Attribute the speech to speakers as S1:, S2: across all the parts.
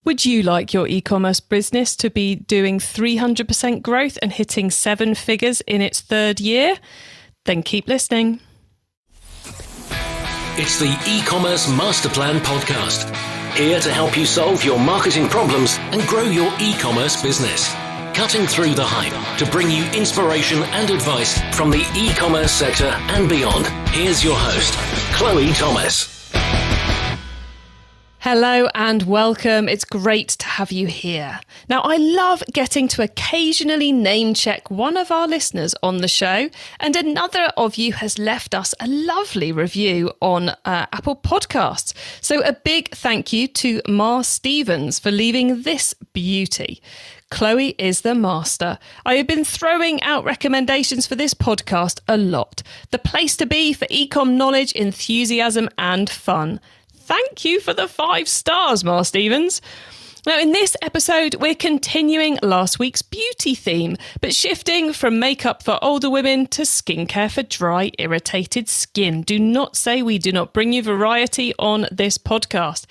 S1: Would you like your e-commerce business to be doing 300% growth and hitting 7 figures in its 3rd year? Then keep listening.
S2: It's the E-commerce Master Plan podcast. Here to help you solve your marketing problems and grow your e-commerce business. Cutting through the hype to bring you inspiration and advice from the e-commerce sector and beyond. Here's your host, Chloe Thomas.
S1: Hello and welcome. It's great to have you here. Now, I love getting to occasionally name check one of our listeners on the show, and another of you has left us a lovely review on Apple Podcasts. So a big thank you to Mar Stevens for leaving this beauty. Chloe is the master. I have been throwing out recommendations for this podcast a lot. The place to be for e-com knowledge, enthusiasm and fun. Thank you for the 5 stars, Mar Stevens. Now, in this episode, we're continuing last week's beauty theme, but shifting from makeup for older women to skincare for dry, irritated skin. Do not say we do not bring you variety on this podcast.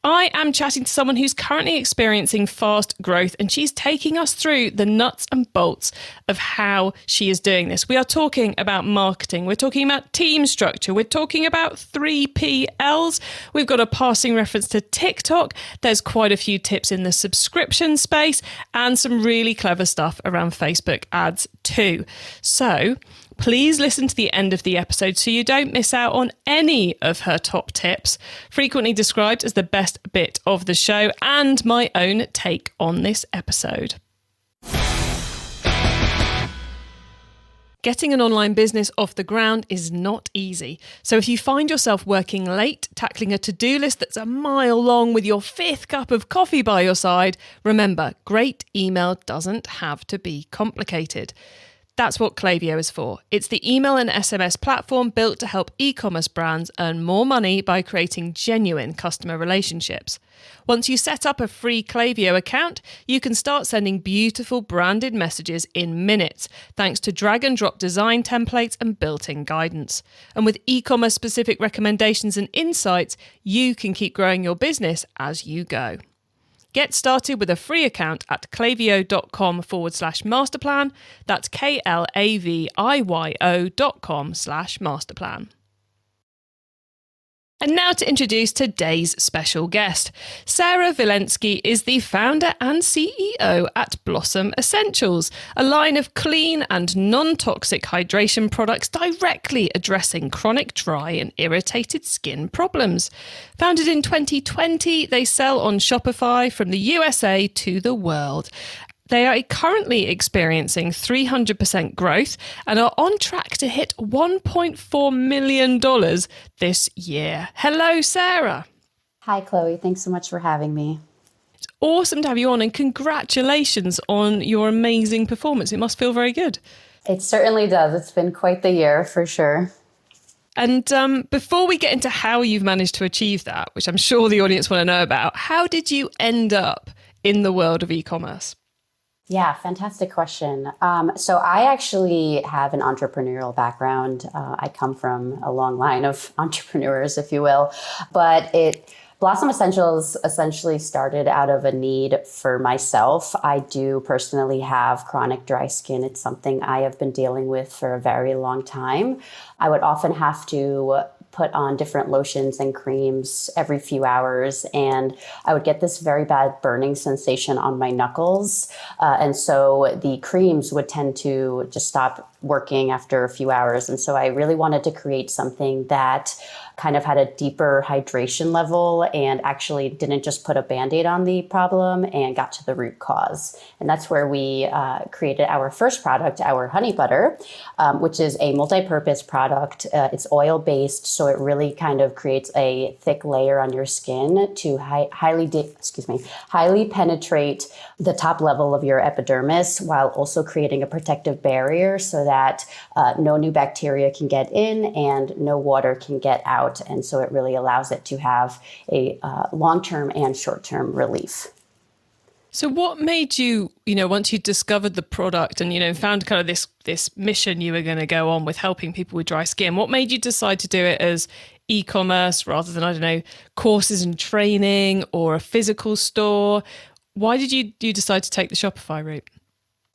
S1: I am chatting to someone who's currently experiencing fast growth, and she's taking us through the nuts and bolts of how she is doing this. We are talking about marketing. We're talking about team structure. We're talking about 3PLs. We've got a passing reference to TikTok. There's quite a few tips in the subscription space and some really clever stuff around Facebook ads too. So please listen to the end of the episode so you don't miss out on any of her top tips, frequently described as the best bit of the show, and my own take on this episode. Getting an online business off the ground is not easy. So if you find yourself working late, tackling a to-do list that's a mile long with your 5th cup of coffee by your side, remember, great email doesn't have to be complicated. That's what Klaviyo is for. It's the email and SMS platform built to help e-commerce brands earn more money by creating genuine customer relationships. Once you set up a free Klaviyo account, you can start sending beautiful branded messages in minutes, thanks to drag and drop design templates and built-in guidance. And with e-commerce specific recommendations and insights, you can keep growing your business as you go. Get started with a free account at klaviyo.com/masterplan. That's KLAVIYO.com/masterplan. And now to introduce today's special guest. Sarah Vilenskiy is the founder and CEO at Blossom Essentials, a line of clean and non-toxic hydration products directly addressing chronic dry and irritated skin problems. Founded in 2020, they sell on Shopify from the USA to the world. They are currently experiencing 300% growth and are on track to hit $1.4 million this year. Hello, Sarah.
S3: Hi, Chloe. Thanks so much for having me.
S1: It's awesome to have you on, and congratulations on your amazing performance. It must feel very good.
S3: It certainly does. It's been quite the year for sure.
S1: And before we get into how you've managed to achieve that, which I'm sure the audience want to know about, how did you end up in the world of e-commerce?
S3: Yeah, fantastic question. So I actually have an entrepreneurial background. I come from a long line of entrepreneurs, if you will, but Blossom Essentials essentially started out of a need for myself. I do personally have chronic dry skin. It's something I have been dealing with for a very long time. I would often have to put on different lotions and creams every few hours, and I would get this very bad burning sensation on my knuckles. And so the creams would tend to just stop working after a few hours. And so I really wanted to create something that kind of had a deeper hydration level and actually didn't just put a Band-Aid on the problem and got to the root cause. And that's where we created our first product, our honey butter, which is a multi-purpose product. It's oil-based, so it really kind of creates a thick layer on your skin to highly penetrate the top level of your epidermis while also creating a protective barrier so that no new bacteria can get in and no water can get out. And so it really allows it to have a long-term and short-term relief.
S1: So what made you, once you discovered the product and, found kind of this mission you were going to go on with helping people with dry skin, what made you decide to do it as e-commerce rather than, I don't know, courses and training or a physical store. Why did you decide to take the Shopify route?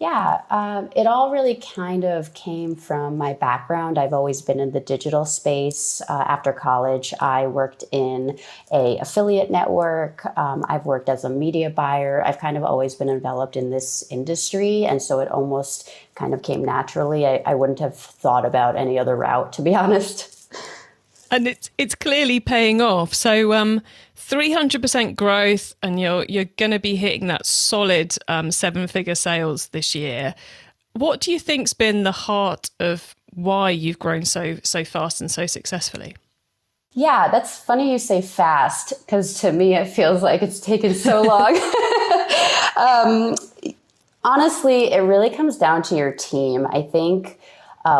S3: Yeah, it all really kind of came from my background. I've always been in the digital space. After college, I worked in a affiliate network. I've worked as a media buyer. I've kind of always been enveloped in this industry. And so it almost kind of came naturally. I wouldn't have thought about any other route, to be honest.
S1: And it's clearly paying off. So 300% growth, and you're going to be hitting that solid 7-figure sales this year. What do you think's been the heart of why you've grown so fast and so successfully?
S3: Yeah, that's funny you say fast, because to me it feels like it's taken so long. Honestly, it really comes down to your team. I think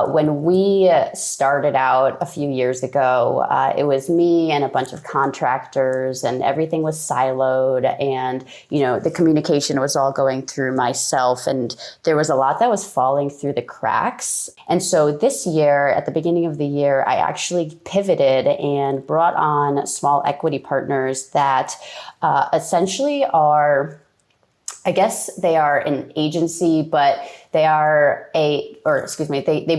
S3: when we started out a few years ago, it was me and a bunch of contractors, and everything was siloed, and the communication was all going through myself, and there was a lot that was falling through the cracks. And so this year, at the beginning of the year, I actually pivoted and brought on small equity partners that essentially are, I guess they are an agency, but they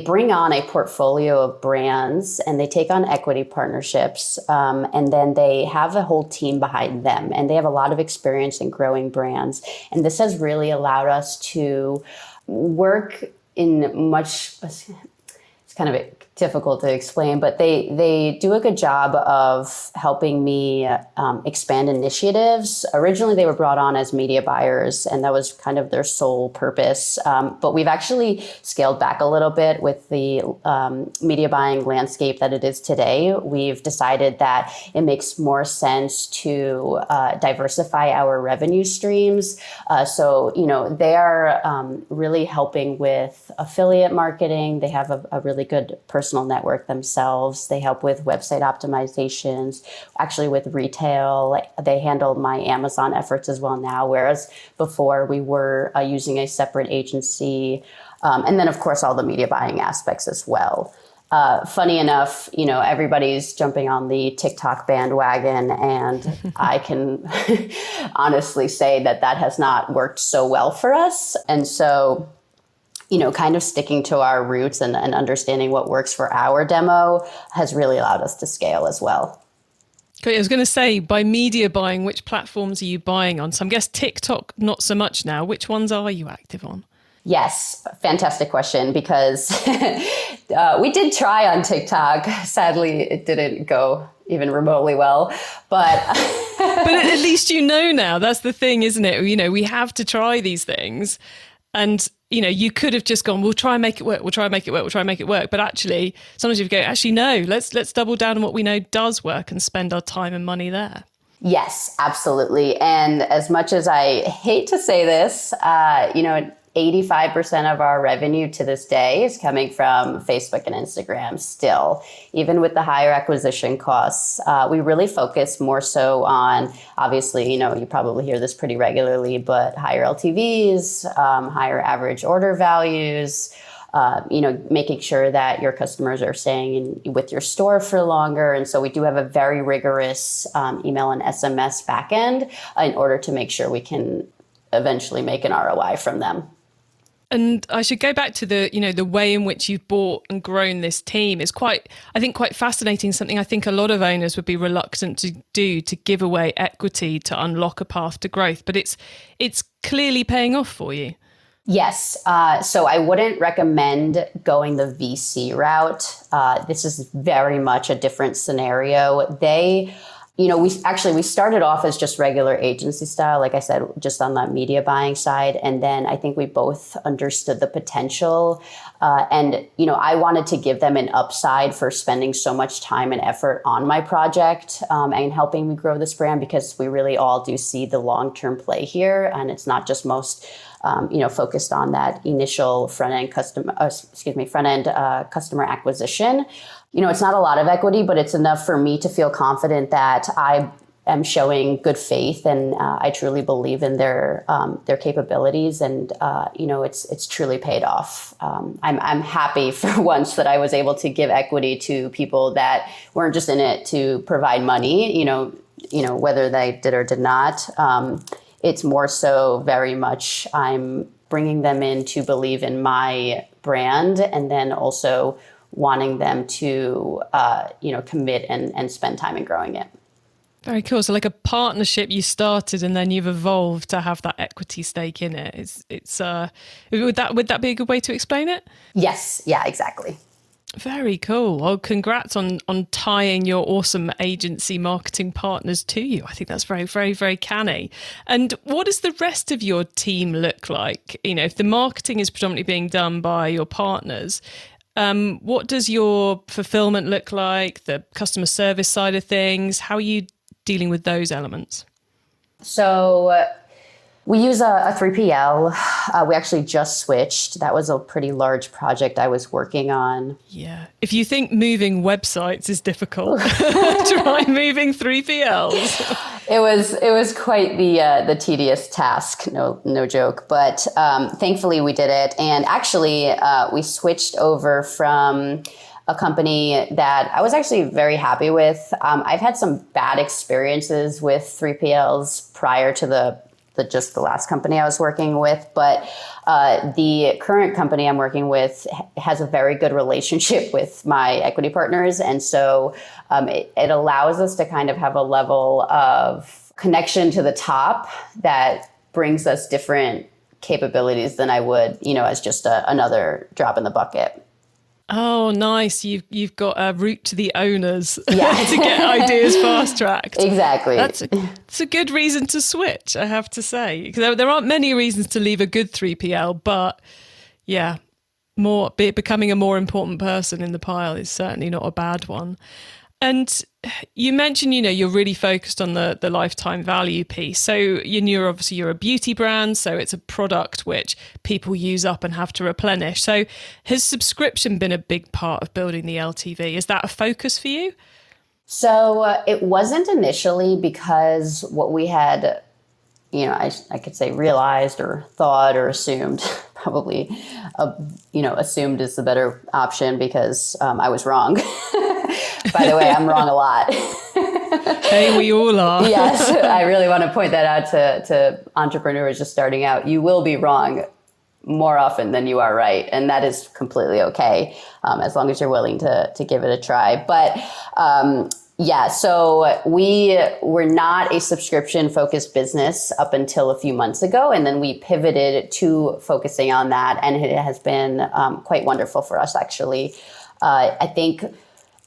S3: bring on a portfolio of brands, and they take on equity partnerships. And then they have a whole team behind them, and they have a lot of experience in growing brands. And this has really allowed us to work in much, it's kind of difficult to explain, but they do a good job of helping me expand initiatives. Originally, they were brought on as media buyers, and that was kind of their sole purpose. But we've actually scaled back a little bit with the media buying landscape that it is today. We've decided that it makes more sense to diversify our revenue streams. So they are really helping with affiliate marketing. They have a really good personal network themselves. They help with website optimizations, actually with retail. They handle my Amazon efforts as well now, whereas before we were using a separate agency. And then, of course, all the media buying aspects as well. Funny enough, everybody's jumping on the TikTok bandwagon, and I can honestly say that has not worked so well for us. And so kind of sticking to our roots and understanding what works for our demo has really allowed us to scale as well.
S1: Okay, I was going to say, by media buying, which platforms are you buying on? So I guess TikTok, not so much now. Which ones are you active on?
S3: Yes, fantastic question, because we did try on TikTok. Sadly, it didn't go even remotely well, but...
S1: But at least now. That's the thing, isn't it? We have to try these things. And, you could have just gone, we'll try and make it work. We'll try and make it work. We'll try and make it work. But actually, sometimes you go, actually, no, let's double down on what we know does work and spend our time and money there.
S3: Yes, absolutely. And as much as I hate to say this, 85% of our revenue to this day is coming from Facebook and Instagram still, even with the higher acquisition costs. We really focus more so on, obviously, you probably hear this pretty regularly, but higher LTVs, higher average order values, making sure that your customers are staying with your store for longer. And so we do have a very rigorous email and SMS backend in order to make sure we can eventually make an ROI from them.
S1: And I should go back to the way in which you've bought and grown this team is quite fascinating. Something I think a lot of owners would be reluctant to do, to give away equity to unlock a path to growth. But it's clearly paying off for you.
S3: Yes. So I wouldn't recommend going the VC route. This is very much a different scenario. We started off as just regular agency style, like I said, just on that media buying side. And then I think we both understood the potential. And I wanted to give them an upside for spending so much time and effort on my project and helping me grow this brand, because we really all do see the long-term play here. And it's not just most focused on that initial front-end customer acquisition. It's not a lot of equity, but it's enough for me to feel confident that I am showing good faith, and I truly believe in their capabilities, and it's truly paid off. I'm happy for once that I was able to give equity to people that weren't just in it to provide money, whether they did or did not. It's more so very much I'm bringing them in to believe in my brand, and then also wanting them to, commit and spend time in growing it.
S1: Very cool. So like a partnership you started and then you've evolved to have that equity stake in it. Would that be a good way to explain it?
S3: Yes. Yeah, exactly.
S1: Very cool. Well, congrats on tying your awesome agency marketing partners to you. I think that's very, very, very canny. And what does the rest of your team look like? If the marketing is predominantly being done by your partners, what does your fulfillment look like? The customer service side of things? How are you dealing with those elements?
S3: So we use a 3PL. We actually just switched. That was a pretty large project I was working on.
S1: Yeah. If you think moving websites is difficult, try moving 3PLs.
S3: It was quite the tedious task, no joke. But thankfully we did it. And actually we switched over from a company that I was actually very happy with. I've had some bad experiences with 3PLs prior to just the last company I was working with, but the current company I'm working with has a very good relationship with my equity partners. And so it allows us to kind of have a level of connection to the top that brings us different capabilities than I would, as just another drop in the bucket.
S1: Oh, nice. You've got a route to the owners to
S3: Yeah.
S1: get ideas fast-tracked.
S3: Exactly.
S1: It's a good reason to switch, I have to say. Because there aren't many reasons to leave a good 3PL, but yeah, becoming a more important person in the pile is certainly not a bad one. And you mentioned, you're really focused on the lifetime value piece. So you're a beauty brand, so it's a product which people use up and have to replenish. So has subscription been a big part of building the LTV? Is that a focus for you?
S3: So it wasn't initially, because what we had, I could say realized or thought or assumed, probably, assumed is the better option, because I was wrong. By the way, I'm wrong a lot.
S1: Hey, we all are.
S3: Yes, I really want to point that out to entrepreneurs just starting out. You will be wrong more often than you are right. And that is completely okay, as long as you're willing to give it a try. But so we were not a subscription-focused business up until a few months ago. And then we pivoted to focusing on that. And it has been quite wonderful for us, actually. I think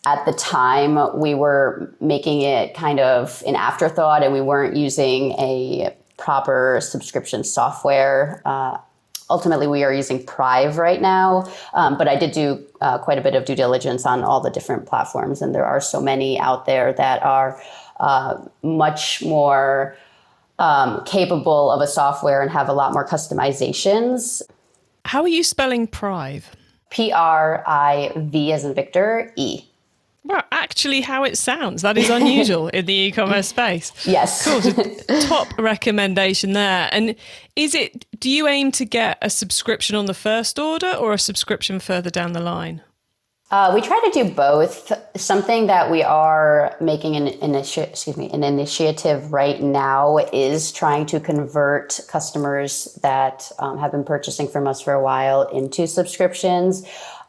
S3: at the time, we were making it kind of an afterthought, and we weren't using a proper subscription software. Ultimately, we are using Prive right now, but I did do quite a bit of due diligence on all the different platforms, and there are so many out there that are much more capable of a software and have a lot more customizations.
S1: How are you spelling Prive?
S3: Priv as in Victor, E.
S1: Well, actually how it sounds. That is unusual in the e-commerce space.
S3: Yes.
S1: Cool. So top recommendation there. And do you aim to get a subscription on the first order or a subscription further down the line?
S3: We try to do both. Something that we are making an initiative right now is trying to convert customers that have been purchasing from us for a while into subscriptions.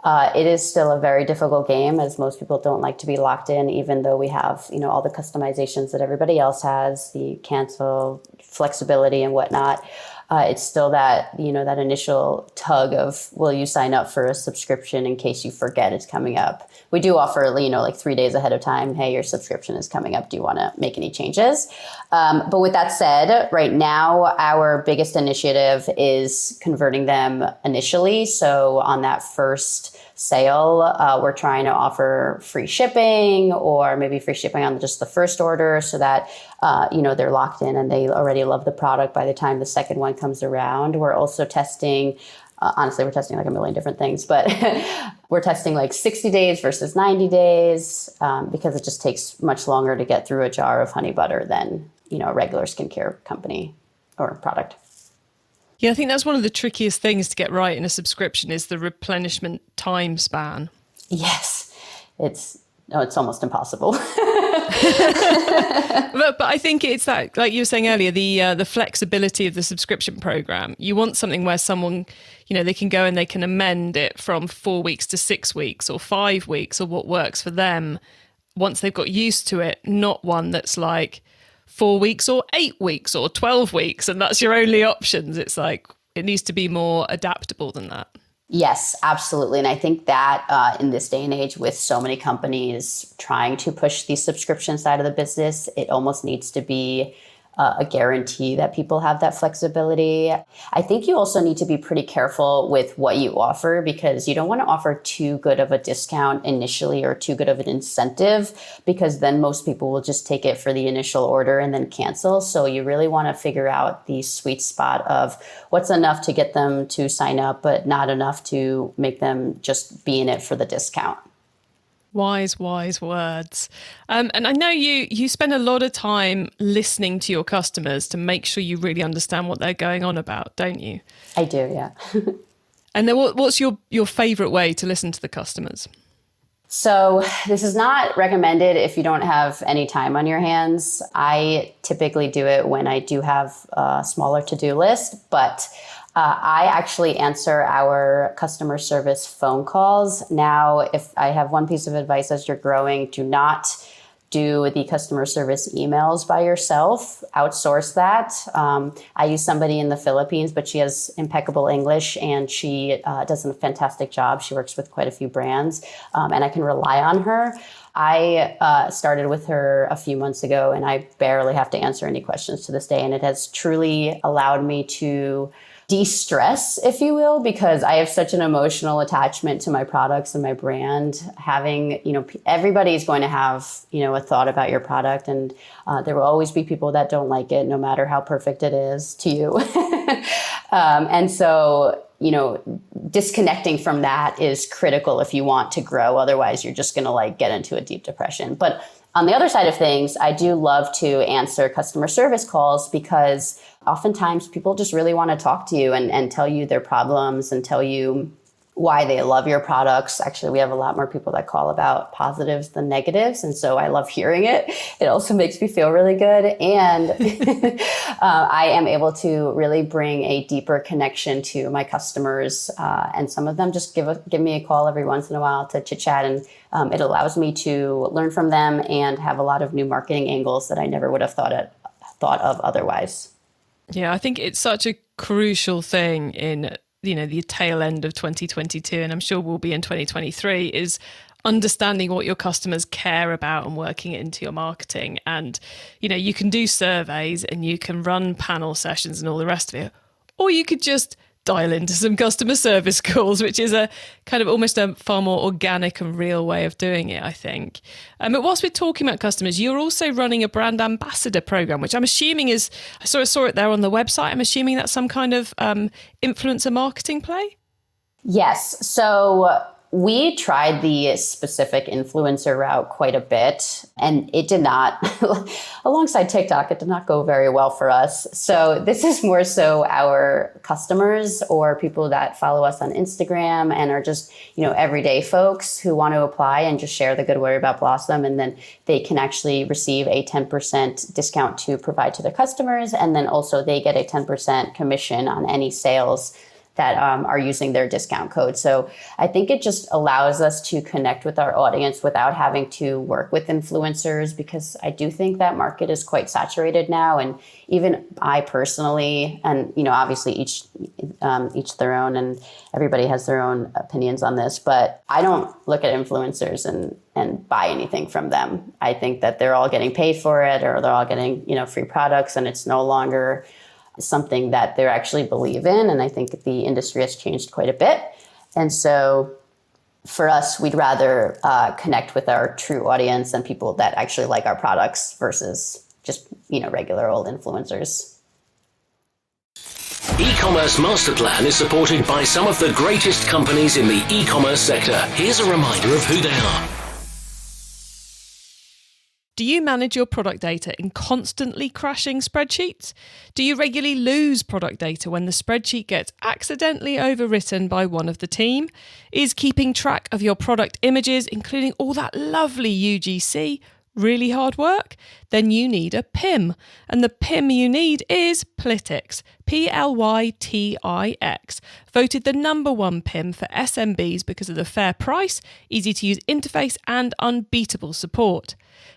S3: It is still a very difficult game, as most people don't like to be locked in, even though we have, all the customizations that everybody else has, the cancel flexibility and whatnot. It's still that initial tug of, will you sign up for a subscription in case you forget it's coming up? We do offer, like 3 days ahead of time, hey, your subscription is coming up. Do you want to make any changes? But with that said, right now, our biggest initiative is converting them initially. So on that first sale, we're trying to offer free shipping, or maybe free shipping on just the first order, so that they're locked in and they already love the product by the time the second one comes around. We're also testing Honestly, we're testing like a million different things, but we're testing like 60 days versus 90 days because it just takes much longer to get through a jar of honey butter than, a regular skincare company or product.
S1: Yeah, I think that's one of the trickiest things to get right in a subscription is the replenishment time span.
S3: Yes, it's almost impossible.
S1: But I think it's that, like you were saying earlier, the flexibility of the subscription program. You want something where someone, they can go and they can amend it from 4 weeks to 6 weeks or 5 weeks or what works for them once they've got used to it, not one that's like 4 weeks or 8 weeks or 12 weeks and that's your only options. It's like it needs to be more adaptable than that.
S3: Yes, absolutely. And I think that in this day and age, with so many companies trying to push the subscription side of the business, it almost needs to be a guarantee that people have that flexibility. I think you also need to be pretty careful with what you offer because you don't want to offer too good of a discount initially or too good of an incentive because then most people will just take it for the initial order and then cancel. So you really want to figure out the sweet spot of what's enough to get them to sign up, but not enough to make them just be in it for the discount.
S1: Wise words. And I know you spend a lot of time listening to your customers to make sure you really understand what they're going on about, don't you?
S3: I do, yeah.
S1: And then what's your favorite way to listen to the customers?
S3: So this is not recommended if you don't have any time on your hands. I typically do it when I do have a smaller to-do list, but I actually answer our customer service phone calls. Now, if I have one piece of advice as you're growing, do not do the customer service emails by yourself. Outsource that. I use somebody in the Philippines, but she has impeccable English and she does a fantastic job. She works with quite a few brands and I can rely on her. I started with her a few months ago and I barely have to answer any questions to this day. And it has truly allowed me to de-stress, if you will, because I have such an emotional attachment to my products and my brand. Having, everybody's going to have, a thought about your product and there will always be people that don't like it, no matter how perfect it is to you. And so, disconnecting from that is critical if you want to grow. Otherwise, you're just going to get into a deep depression. But on the other side of things, I do love to answer customer service calls because oftentimes people just really want to talk to you and tell you their problems and tell you why they love your products. Actually, we have a lot more people that call about positives than negatives. And so I love hearing it. It also makes me feel really good. And I am able to really bring a deeper connection to my customers. And some of them just give me a call every once in a while to chit chat. And it allows me to learn from them and have a lot of new marketing angles that I never would have thought of otherwise.
S1: Yeah, I think it's such a crucial thing in the tail end of 2022, and I'm sure will be in 2023, is understanding what your customers care about and working it into your marketing. And, you can do surveys and you can run panel sessions and all the rest of it, or you could just dial into some customer service calls, which is a kind of almost a far more organic and real way of doing it, I think. But whilst we're talking about customers, you're also running a brand ambassador program, which I'm assuming is, I sort of saw it there on the website. I'm assuming that's some kind of influencer marketing play?
S3: Yes. So we tried the specific influencer route quite a bit, and it did not, alongside TikTok, it did not go very well for us. So this is more so our customers or people that follow us on Instagram and are just, everyday folks who want to apply and just share the good word about Blossom. And then they can actually receive a 10% discount to provide to their customers. And then also they get a 10% commission on any sales that are using their discount code. So I think it just allows us to connect with our audience without having to work with influencers, because I do think that market is quite saturated now. And even I personally, and obviously each their own, and everybody has their own opinions on this, but I don't look at influencers and buy anything from them. I think that they're all getting paid for it, or they're all getting free products, and it's no longer something that they actually believe in. And I think the industry has changed quite a bit. And so for us, we'd rather connect with our true audience and people that actually like our products versus just, regular old influencers.
S2: E-commerce Master Plan is supported by some of the greatest companies in the e-commerce sector. Here's a reminder of who they are.
S1: Do you manage your product data in constantly crashing spreadsheets? Do you regularly lose product data when the spreadsheet gets accidentally overwritten by one of the team? Is keeping track of your product images, including all that lovely UGC, really hard work? Then you need a PIM. And the PIM you need is Plytix, Plytix, voted the #1 PIM for SMBs because of the fair price, easy to use interface and unbeatable support.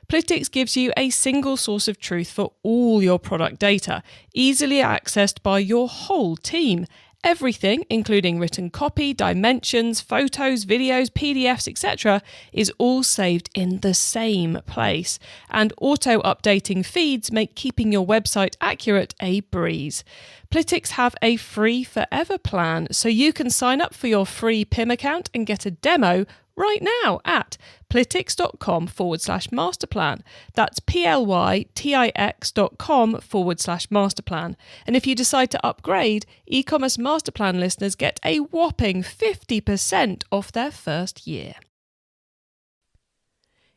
S1: Plytix gives you a single source of truth for all your product data, easily accessed by your whole team. Everything, including written copy, dimensions, photos, videos, PDFs, etc., is all saved in the same place. And auto-updating feeds make keeping your website accurate a breeze. Plytix have a free forever plan, so you can sign up for your free PIM account and get a demo right now at plytix.com/masterplan. That's plytix.com/masterplan. And if you decide to upgrade, e-commerce masterplan listeners get a whopping 50% off their first year.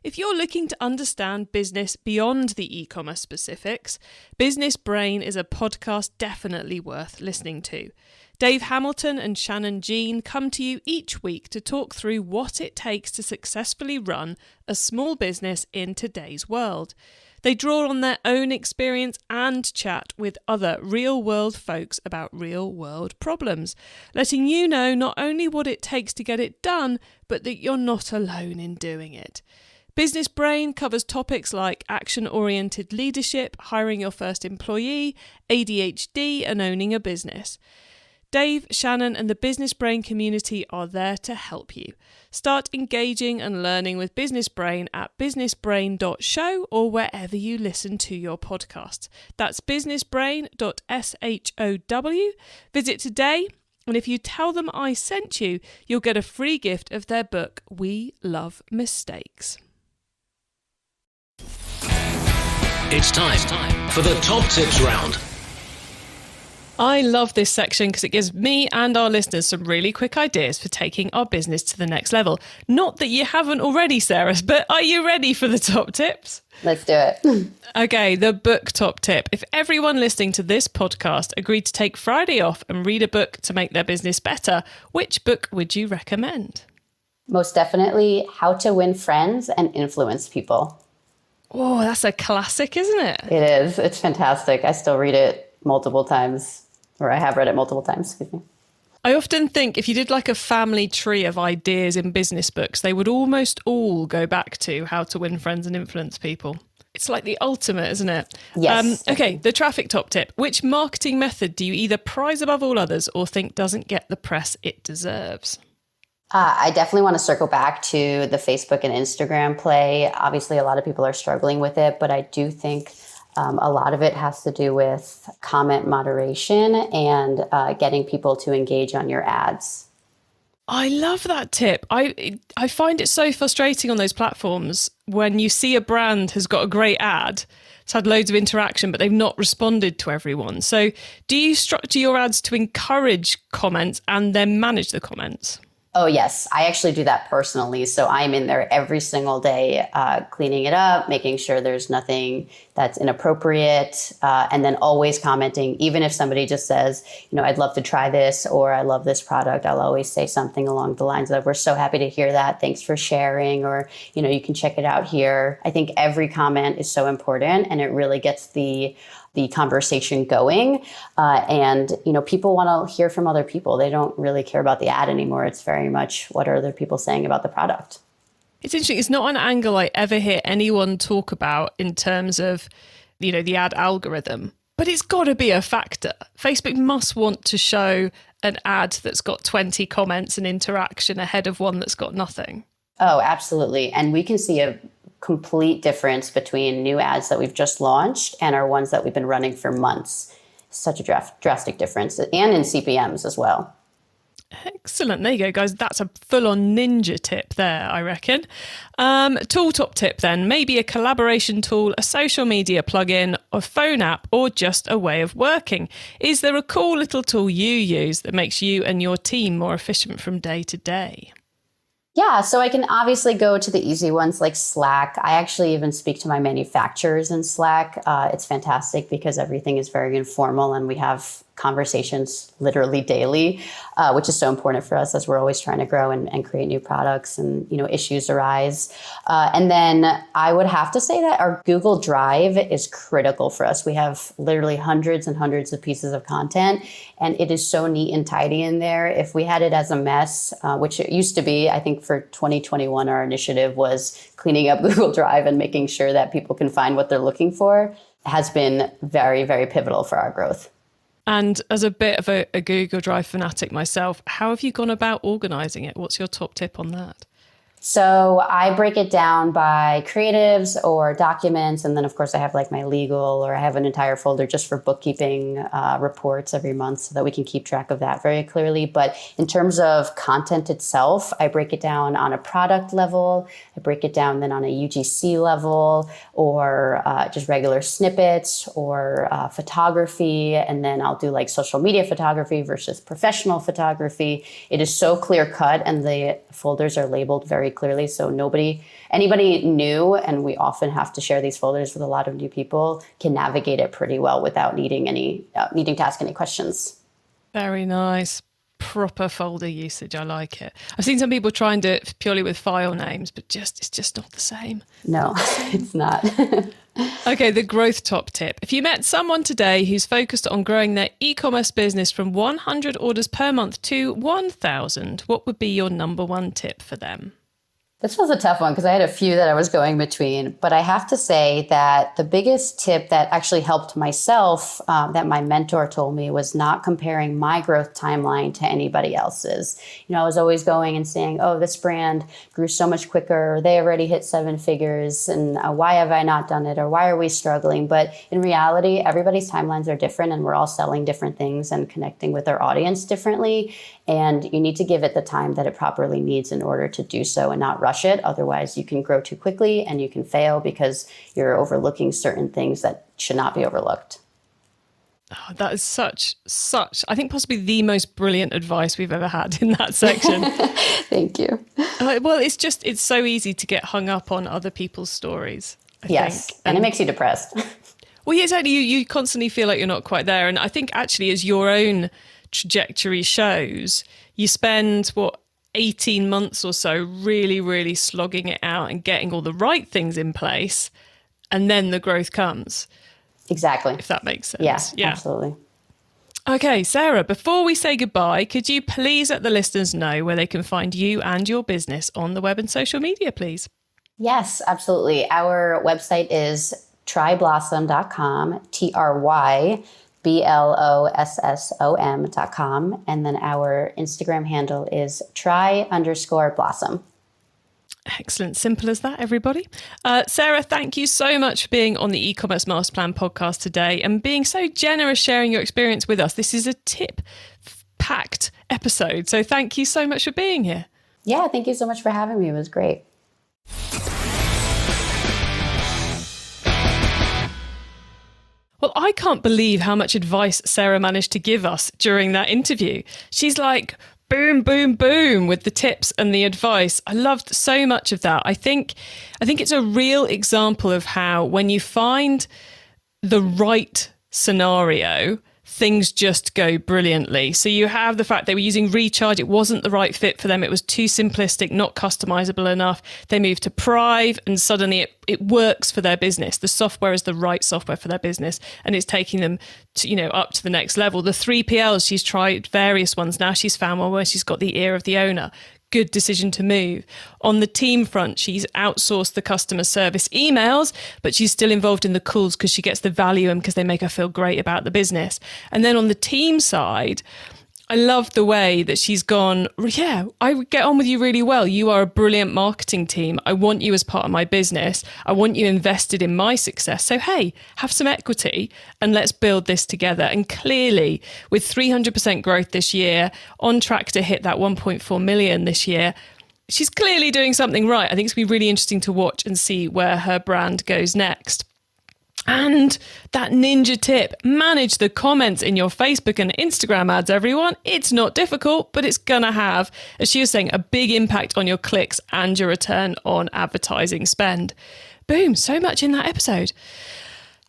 S1: If you're looking to understand business beyond the e-commerce specifics, Business Brain is a podcast definitely worth listening to. Dave Hamilton and Shannon Jean come to you each week to talk through what it takes to successfully run a small business in today's world. They draw on their own experience and chat with other real-world folks about real-world problems, letting you know not only what it takes to get it done, but that you're not alone in doing it. Business Brain covers topics like action-oriented leadership, hiring your first employee, ADHD, and owning a business. Dave, Shannon, and the Business Brain community are there to help you. Start engaging and learning with Business Brain at businessbrain.show or wherever you listen to your podcasts. That's businessbrain.show. Visit today, and if you tell them I sent you, you'll get a free gift of their book, We Love Mistakes.
S2: It's time for the Top Tips Round.
S1: I love this section because it gives me and our listeners some really quick ideas for taking our business to the next level. Not that you haven't already, Sarah, but are you ready for the top tips?
S3: Let's do it.
S1: Okay, the book top tip. If everyone listening to this podcast agreed to take Friday off and read a book to make their business better, which book would you recommend?
S3: Most definitely, How to Win Friends and Influence People.
S1: Oh, that's a classic, isn't it?
S3: It is. It's fantastic. I still read it multiple times, or I have read it multiple times, excuse me.
S1: I often think if you did like a family tree of ideas in business books, they would almost all go back to How to Win Friends and Influence People. It's like the ultimate, isn't it?
S3: Yes.
S1: Okay, the traffic top tip. Which marketing method do you either prize above all others or think doesn't get the press it deserves?
S3: I definitely want to circle back to the Facebook and Instagram play. Obviously, a lot of people are struggling with it, but I do think a lot of it has to do with comment moderation and getting people to engage on your ads.
S1: I love that tip. I find it so frustrating on those platforms when you see a brand has got a great ad, it's had loads of interaction, but they've not responded to everyone. So do you structure your ads to encourage comments and then manage the comments?
S3: Oh, yes. I actually do that personally. So I'm in there every single day, cleaning it up, making sure there's nothing that's inappropriate, and then always commenting. Even if somebody just says, I'd love to try this, or I love this product, I'll always say something along the lines of, we're so happy to hear that. Thanks for sharing, or, you can check it out here. I think every comment is so important, and it really gets the conversation going. And people want to hear from other people. They don't really care about the ad anymore. It's very much what are other people saying about the product.
S1: It's interesting. It's not an angle I ever hear anyone talk about in terms of, the ad algorithm, but it's got to be a factor. Facebook must want to show an ad that's got 20 comments and interaction ahead of one that's got nothing.
S3: Oh, absolutely. And we can see a complete difference between new ads that we've just launched and our ones that we've been running for months. Such a drastic difference, and in CPMs as well.
S1: Excellent. There you go, guys. That's a full-on ninja tip there, I reckon. Tool top tip then. Maybe a collaboration tool, a social media plugin, a phone app, or just a way of working. Is there a cool little tool you use that makes you and your team more efficient from day to day?
S3: Yeah, so I can obviously go to the easy ones like Slack. I actually even speak to my manufacturers in Slack. It's fantastic because everything is very informal and we have conversations literally daily, which is so important for us as we're always trying to grow and create new products and, issues arise. And then I would have to say that our Google Drive is critical for us. We have literally hundreds and hundreds of pieces of content, and it is so neat and tidy in there. If we had it as a mess, which it used to be, I think for 2021, our initiative was cleaning up Google Drive and making sure that people can find what they're looking for, has been very, very pivotal for our growth.
S1: And as a bit of a Google Drive fanatic myself, how have you gone about organizing it? What's your top tip on that?
S3: So I break it down by creatives or documents. And then, of course, I have like my legal, or I have an entire folder just for bookkeeping reports every month so that we can keep track of that very clearly. But in terms of content itself, I break it down on a product level. I break it down then on a UGC level, or just regular snippets, or photography. And then I'll do like social media photography versus professional photography. It is so clear cut, and the folders are labeled very clearly, so anybody new, and we often have to share these folders with a lot of new people, can navigate it pretty well without needing to ask any questions.
S1: Very nice. Proper folder usage. I like it. I've seen some people try and do it purely with file names, but it's just not the same.
S3: No, it's not.
S1: Okay, the growth top tip. If you met someone today who's focused on growing their e-commerce business from 100 orders per month to 1,000, what would be your number one tip for them?
S3: This was a tough one because I had a few that I was going between, but I have to say that the biggest tip that actually helped myself, that my mentor told me, was not comparing my growth timeline to anybody else's. I was always going and saying, oh, this brand grew so much quicker, or they already hit 7 figures, and why have I not done it, or why are we struggling? But in reality, everybody's timelines are different, and we're all selling different things and connecting with our audience differently. And you need to give it the time that it properly needs in order to do so and not rush it. Otherwise, you can grow too quickly and you can fail because you're overlooking certain things that should not be overlooked.
S1: Oh, that is such, I think possibly the most brilliant advice we've ever had in that section.
S3: Thank you.
S1: Well, it's so easy to get hung up on other people's stories. I think.
S3: And it makes you depressed.
S1: Well, yeah, exactly. You constantly feel like you're not quite there. And I think actually, as your own trajectory shows, you spend 18 months or so really, really slogging it out and getting all the right things in place, and then the growth comes.
S3: Exactly.
S1: If that makes sense.
S3: Yeah, absolutely.
S1: Okay, Sarah, before we say goodbye, could you please let the listeners know where they can find you and your business on the web and social media, please?
S3: Yes, absolutely. Our website is tryblossom.com, TRYBLOSSOM.com. And then our Instagram handle is try_blossom.
S1: Excellent. Simple as that, everybody. Sarah, thank you so much for being on the e-commerce master plan podcast today and being so generous sharing your experience with us. This is a tip-packed episode. So thank you so much for being here.
S3: Yeah, thank you so much for having me. It was great.
S1: Well, I can't believe how much advice Sarah managed to give us during that interview. She's like, boom, boom, boom with the tips and the advice. I loved so much of that. I think it's a real example of how when you find the right scenario, things just go brilliantly. So you have the fact they were using Recharge. It wasn't the right fit for them. It was too simplistic, not customizable enough. They moved to Prive and suddenly it works for their business. The software is the right software for their business and it's taking them to, up to the next level. The 3PLs, she's tried various ones. Now she's found one where she's got the ear of the owner. Good decision to move. On the team front, she's outsourced the customer service emails, but she's still involved in the calls because she gets the value and because they make her feel great about the business. And then on the team side, I love the way that she's gone, yeah, I would get on with you really well. You are a brilliant marketing team. I want you as part of my business. I want you invested in my success. So, hey, have some equity and let's build this together. And clearly, with 300% growth this year, on track to hit that 1.4 million this year, she's clearly doing something right. I think it's going to be really interesting to watch and see where her brand goes next. And that ninja tip, manage the comments in your Facebook and Instagram ads, everyone. It's not difficult, but it's going to have, as she was saying, a big impact on your clicks and your return on advertising spend. Boom, so much in that episode.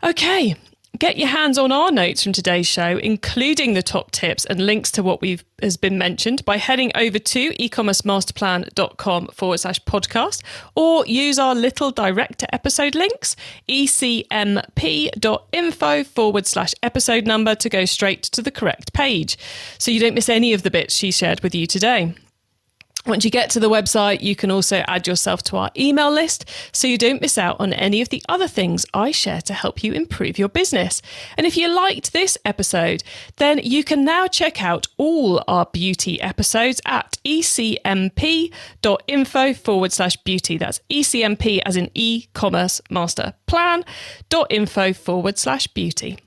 S1: Okay, get your hands on our notes from today's show, including the top tips and links to what has been mentioned by heading over to ecommercemasterplan.com/podcast, or use our little direct to episode links, ecmp.info/episode number to go straight to the correct page. So you don't miss any of the bits she shared with you today. Once you get to the website, you can also add yourself to our email list so you don't miss out on any of the other things I share to help you improve your business. And if you liked this episode, then you can now check out all our beauty episodes at ecmp.info/beauty. That's ECMP as in e-commerce master plan.info/beauty.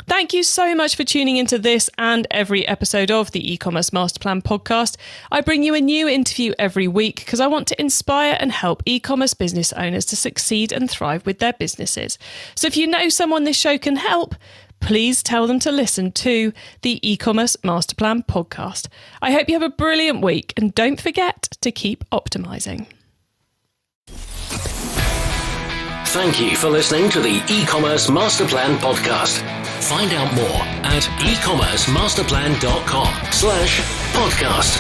S1: Thank you so much for tuning into this and every episode of the E-commerce Master Plan podcast. I bring you a new interview every week because I want to inspire and help e-commerce business owners to succeed and thrive with their businesses. So if you know someone this show can help, please tell them to listen to the E-commerce Master Plan podcast. I hope you have a brilliant week and don't forget to keep optimizing.
S2: Thank you for listening to the E-commerce Master Plan podcast. Find out more at ecommercemasterplan.com/podcast.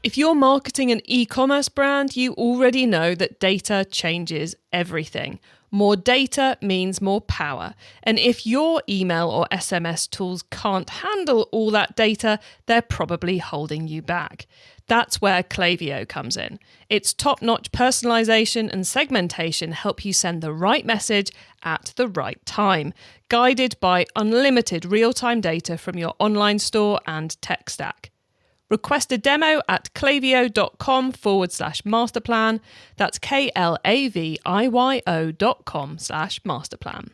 S1: If you're marketing an e-commerce brand, you already know that data changes everything. More data means more power. And if your email or SMS tools can't handle all that data, they're probably holding you back. That's where Klaviyo comes in. Its top-notch personalization and segmentation help you send the right message at the right time, guided by unlimited real-time data from your online store and tech stack. Request a demo at klaviyo.com/masterplan. That's KLAVIYO.com/masterplan.